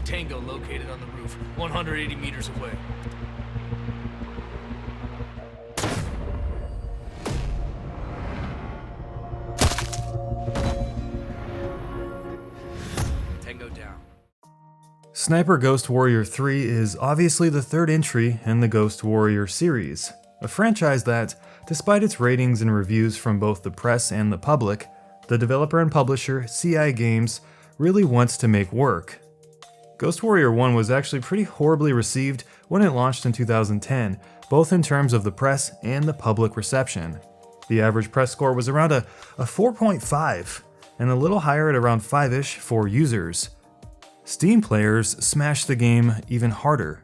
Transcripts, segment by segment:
Tango located on the roof, 180 meters away. Tango down. Sniper Ghost Warrior 3 is obviously the third entry in the Ghost Warrior series, a franchise that, despite its ratings and reviews from both the press and the public, the developer and publisher CI Games really wants to make work. Ghost Warrior 1 was actually pretty horribly received when it launched in 2010, both in terms of the press and the public reception. The average press score was around a 4.5, and a little higher at around 5-ish for users. Steam players smashed the game even harder.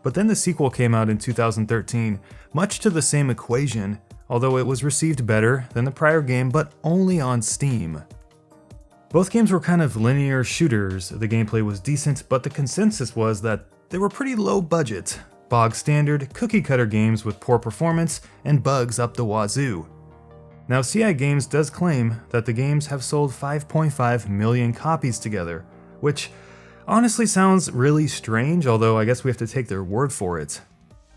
But then the sequel came out in 2013, much to the same equation, although it was received better than the prior game, but only on Steam. Both games were kind of linear shooters. The gameplay was decent, but the consensus was that they were pretty low budget, bog standard, cookie cutter games with poor performance and bugs up the wazoo. Now, CI Games does claim that the games have sold 5.5 million copies together, which honestly sounds really strange, although I guess we have to take their word for it.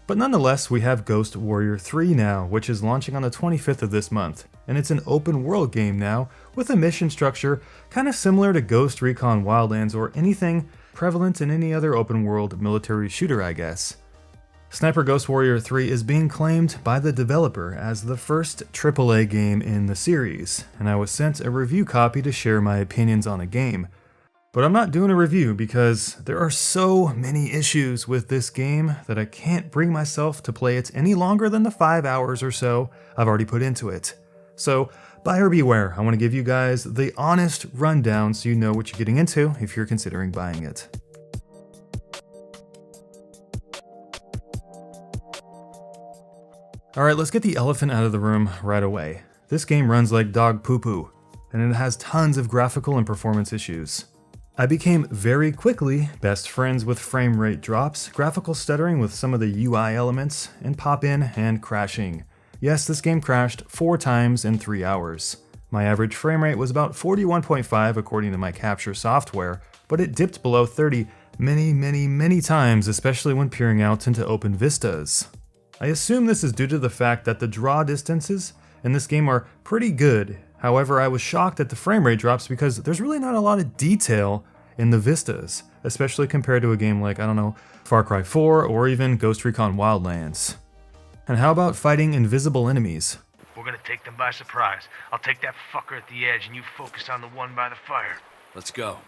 But nonetheless, we have Ghost Warrior 3 now, which is launching on the 25th of this month, and it's an open world game now, with a mission structure kind of similar to Ghost Recon Wildlands or anything prevalent in any other open world military shooter, I guess. Sniper Ghost Warrior 3 is being claimed by the developer as the first AAA game in the series, and I was sent a review copy to share my opinions on the game. But I'm not doing a review because there are so many issues with this game that I can't bring myself to play it any longer than the 5 hours or so I've already put into it. So, buyer beware. I want to give you guys the honest rundown so you know what you're getting into if you're considering buying it. Alright, let's get the elephant out of the room right away. This game runs like dog poo-poo, and it has tons of graphical and performance issues. I became very quickly best friends with frame rate drops, graphical stuttering with some of the UI elements, and pop-in and crashing. Yes, this game crashed 4 times in 3 hours. My average frame rate was about 41.5 according to my capture software, but it dipped below 30 many times, especially when peering out into open vistas. I assume this is due to the fact that the draw distances in this game are pretty good. However, I was shocked at the frame rate drops because there's really not a lot of detail in the vistas, especially compared to a game like, Far Cry 4 or even Ghost Recon Wildlands. And how about fighting invisible enemies? We're gonna take them by surprise. I'll take that fucker at the edge and you focus on the one by the fire. Let's go.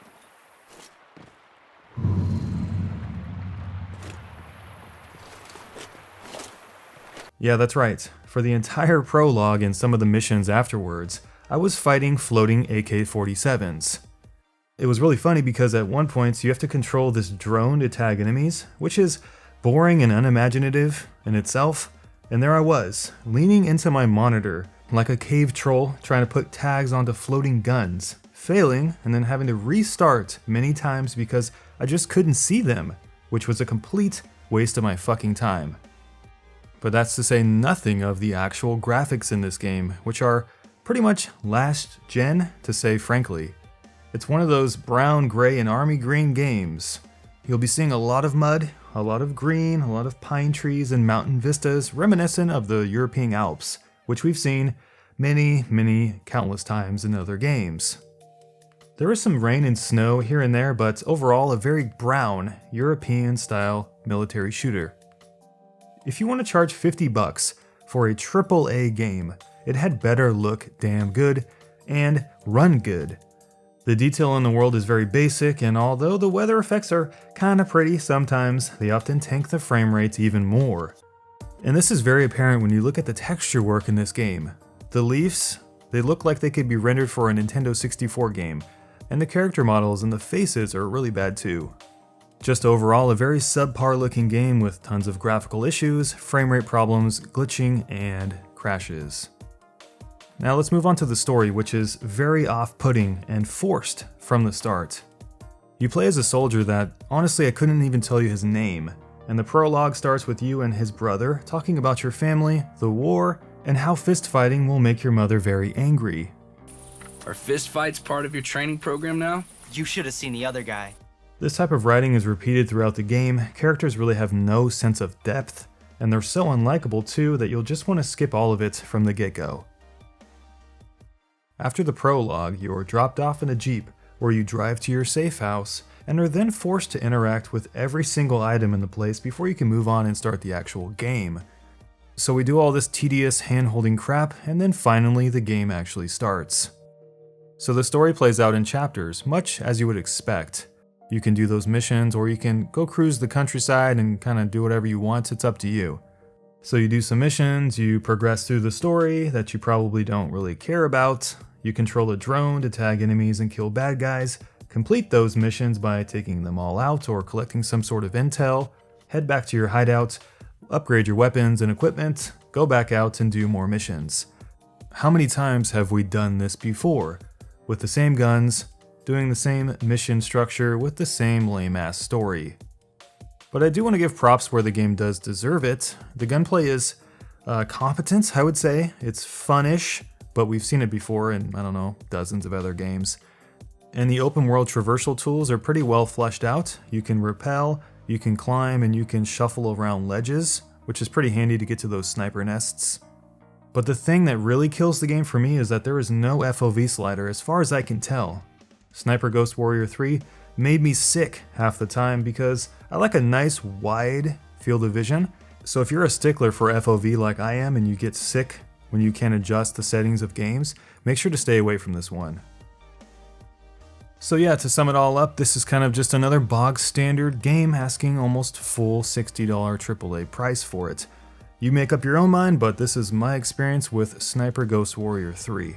Yeah, that's right. For the entire prologue and some of the missions afterwards, I was fighting floating AK-47s. It was really funny because at one point you have to control this drone to tag enemies, which is boring and unimaginative in itself, and there I was, leaning into my monitor like a cave troll trying to put tags onto floating guns, failing and then having to restart many times because I just couldn't see them, which was a complete waste of my fucking time. But that's to say nothing of the actual graphics in this game, which are pretty much last gen, to say frankly. It's one of those brown, gray, and army green games. You'll be seeing a lot of mud, a lot of green, a lot of pine trees and mountain vistas reminiscent of the European Alps, which we've seen many, countless times in other games. There is some rain and snow here and there, but overall a very brown, European-style military shooter. If you want to charge $50 for a AAA game, it had better look damn good and run good. The detail in the world is very basic, and although the weather effects are kinda pretty sometimes, they often tank the frame rates even more. And this is very apparent when you look at the texture work in this game. The leaves, they look like they could be rendered for a Nintendo 64 game, and the character models and the faces are really bad too. Just overall, a very subpar looking game with tons of graphical issues, frame rate problems, glitching, and crashes. Now let's move on to the story, which is very off-putting and forced from the start. You play as a soldier that, honestly, I couldn't even tell you his name, and the prologue starts with you and his brother talking about your family, the war, and how fist fighting will make your mother very angry. Are fist fights part of your training program now? You should have seen the other guy. This type of writing is repeated throughout the game, characters really have no sense of depth, and they're so unlikable too that you'll just want to skip all of it from the get-go. After the prologue, you're dropped off in a jeep, where you drive to your safe house, and are then forced to interact with every single item in the place before you can move on and start the actual game. So we do all this tedious hand-holding crap, and then finally the game actually starts. So the story plays out in chapters, much as you would expect. You can do those missions, or you can go cruise the countryside and kind of do whatever you want, it's up to you. So you do some missions, you progress through the story that you probably don't really care about, you control a drone to tag enemies and kill bad guys, complete those missions by taking them all out or collecting some sort of intel, head back to your hideout, upgrade your weapons and equipment, go back out and do more missions. How many times have we done this before? With the same guns, doing the same mission structure with the same lame-ass story. But I do want to give props where the game does deserve it. The gunplay is competent, I would say. It's fun-ish, but we've seen it before in, I don't know, dozens of other games. And the open world traversal tools are pretty well fleshed out. You can rappel, you can climb, and you can shuffle around ledges, which is pretty handy to get to those sniper nests. But the thing that really kills the game for me is that there is no FOV slider as far as I can tell. Sniper Ghost Warrior 3 made me sick half the time because I like a nice wide field of vision. So if you're a stickler for FOV like I am and you get sick when you can't adjust the settings of games, make sure to stay away from this one. So yeah, to sum it all up, this is kind of just another bog standard game asking almost full $60 AAA price for it. You make up your own mind, but this is my experience with Sniper Ghost Warrior 3.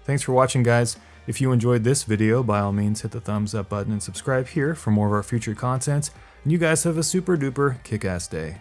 Thanks for watching, guys. If you enjoyed this video, by all means hit the thumbs up button and subscribe here for more of our future content. And you guys have a super duper kick-ass day.